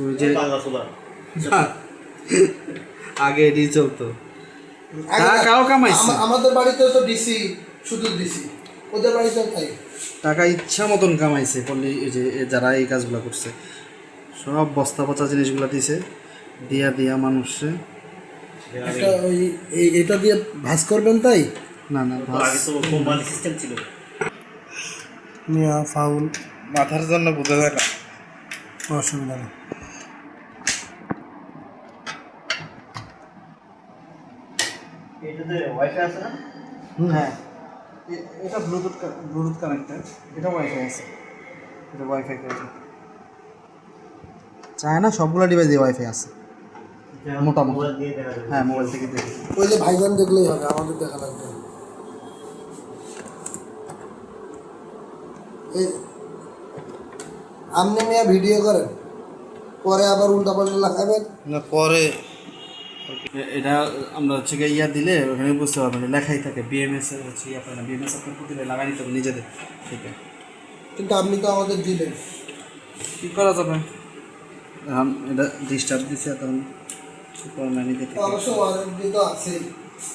ওই যে আগে এটি চলতো, টাকাও কামাইছে। আমাদের বাড়িতে তো ডিসি, শুধু ডিসি, ওদের বাড়িতে তাই টাকা ইচ্ছা মতন কামাইছে। পল্লী এই যে যারা এই কাজগুলো করছে সব বস্তা পচা জিনিসগুলো দিছে, দিয়া দিয়া মানুষে একটা ওই এটা দিয়ে ভাঁজ করবেন তাই না না সিস্টেম ছিল। মিয়া ফাউল, মাথার জন্য বুঝে যায় না, অসুবিধা নেই। এটাতে ওয়াইফাই আছে না? হ্যাঁ এটা ব্লুটুথ কানেক্টেড, এটা ওয়াইফাই আছে, এটা ওয়াইফাই করে চায় না, সবগুলো ডিভাইস দিয়ে ওয়াইফাই আছে মোটামুটি। হ্যাঁ মোবাইল থেকে দেখি, ওই যে ভাইজান দেখলেই হবে, আমাদের দেখা লাগবে। এই আপনি মিয়া ভিডিও করেন, পরে আবার উল্টা পাল্টা লাগাবেন না পরে এটা আমরা হচ্ছে গিয়ে ইয়া দিলে ওখানে বুঝতে পারবেন, লেখাই থাকে বিএমএস এর হচ্ছে ইয়া পায় না, বিএমএস আপনার প্রতিটা লাগাই নিতে হবে নিজেদের থেকে। কিন্তু আপনি তো আমাদের দিলেন, কী করা যাবে এখন, এটা ডিস্টার্ব দিচ্ছে তখন কিছু করার নাই নিজে থেকে। অবশ্য ওয়ারেন্টি তো আছেই,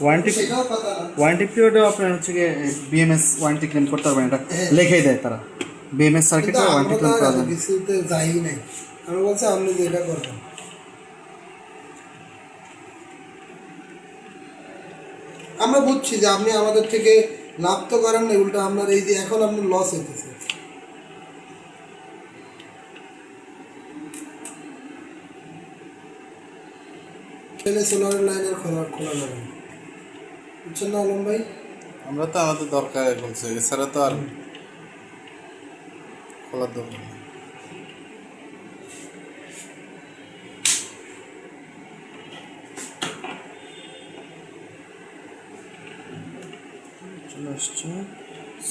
ওয়ারেন্টি সেটাও কথা না। ওয়ারেন্টি পিরিয়ডেও আপনার হচ্ছে গিয়ে বিএমএস ওয়ারেন্টি ক্লেম করতে পারবেন, এটা লেখাই দেয় তারা, বিএমএস সার্কিটে ওয়ারেন্টি ক্লেম করা যাবে। কিছুতে যাই নাই, আমি বলছি আপনি যে এটা করবেন। আমরা বুঝছি যে আপনি আমাদের থেকে লাভ তো করেন না, উল্টা আপনার এই যে এখন আপনার লস হইতেছে। সোলারের লাইনের খোলা যাবে, বুঝছেন না আলম ভাই? আমরা তো আমাদের দরকার বলছে, এছাড়া তো আর খোলার দরকার নেই। চলে আসছে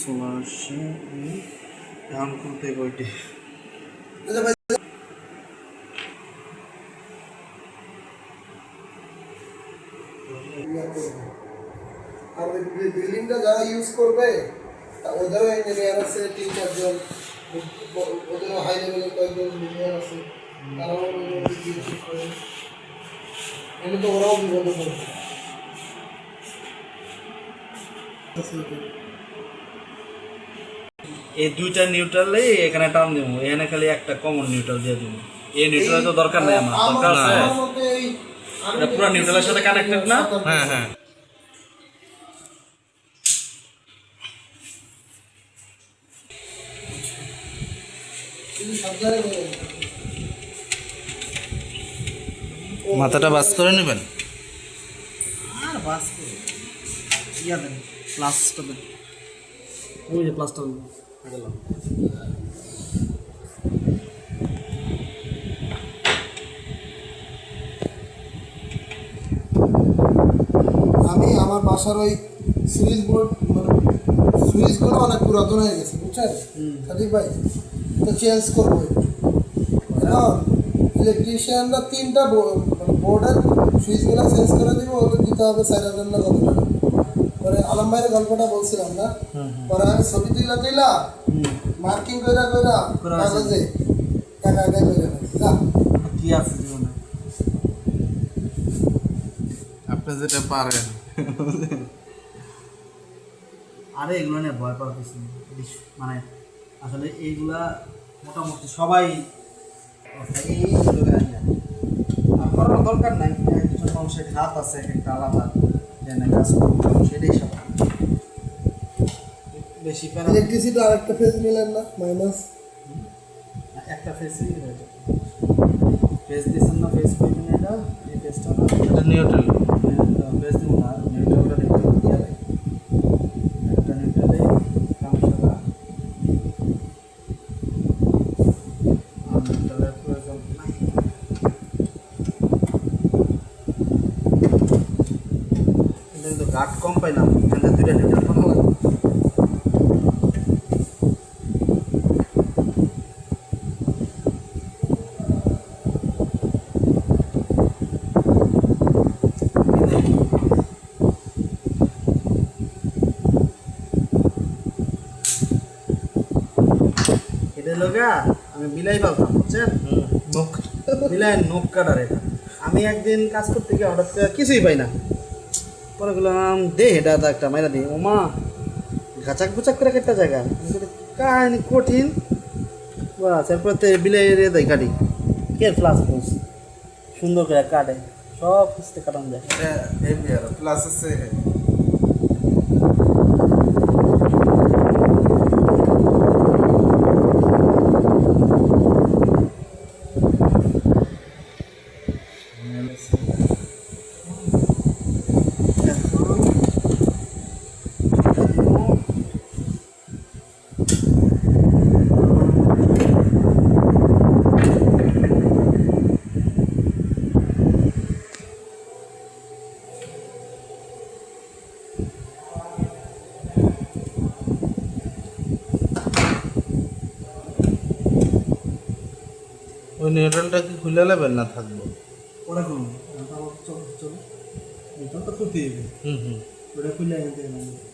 সোলার আসছে, এখন খুলতে বইটি আচ্ছা ভাই, আর ওই বিল্ডিংটা যারা ইউজ করবে ওদেরও ইঞ্জিনিয়ার আছে 3-4 জন, ওদেরও হাই লেভেলের কয়েকজন ইঞ্জিনিয়ার আছে, তারাও এগুলো তো ওরাও বিপদে পড়বে। এই দুইটা নিউট্রালে এখানে টান দেবো, এখানে খালি একটা কমন নিউট্রাল দিয়ে দেবো। এই নিউট্রাল তো দরকার নেই আমার, দরকার আছে এটা পুরো নিউট্রালের সাথে কানেক্টেড না। হ্যাঁ হ্যাঁ, মাথাটা বাস করে নেবেন। আর বাস করে ইয়া দেন, প্লাসটা দেন, ওই যে প্লাসটা গেলাম। আমি আমার বাসার ওই সুইচ বোর্ড মানে সুইচগুলো অনেক পুরাতন হয়ে গেছে, বুঝছেন সাদিক ভাই, তো চেঞ্জ করবো। এখন ইলেকট্রিশিয়ানরা 3টা বোর্ডের সুইচগুলো চেঞ্জ করে দিব, ওদের দিতে হবে 4,000 না কত টাকা। পরে আলম ভাইয়ের গল্পটা বলছিলাম না, পরে আমি ছবি তুইলা মার্কিং কইরা কাগজে টাকা আদায় করে যা কি আছে জীবনে, আপনি যেটা পারেন। আরে এগুলো নিয়ে ভয় পাওয়ার কিছু নেই। মানে আসলে এইগুলা মোটামুটি সবাই আর করার দরকার নাই, একজন মানুষের হাত আছে একটা আলাদা কাজ করতে, সেটাই সব বেশি প্যারা। ইলেকট্রিসিটি আরেকটা ফেজ মিলেন না মাইনাস একটা ফেসই হয়ে যাবে, ফেস দিচ্ছেন না, ফেস করবেন এটা, এই ফেসটা না, এটা নিউট্রাল। ফেস দিব না, নিউট্রালটা দেখতে দিয়ে দেয় একটা নিউট্রালে কামসারা আর নিউট্রালের প্রয়োজন নাই। কিন্তু গাট কম পাইলাম, এখানে 2টা নিউট্রাল পাবো। এটা লগা আমি বিলাই পালতাম, বুঝছেন মুখ মিলায় নোক কাটার এটা আমি একদিন কাজ করতে গিয়ে হঠাৎ করে কিছুই পাই না পরে গেলাম দে এটা তো একটা মাইরা দিই ওমা ঘাচাক গুচাক করে একটা জায়গা কাহিনি কঠিন বাস এরপর তো বিলাই দেয় কাটি কে ফ্লাস ফুস সুন্দর করে কাটে সব ফুসতে কাটানো যায় এটা হেভি আর প্লাস আছে ওই নিউট্রালটা কি খুলে নেবেন না থাকবো ওরা করুন চলো চলো এটা তো খুলতে হবে হুম হুম ওটা খুলে আনতে হবে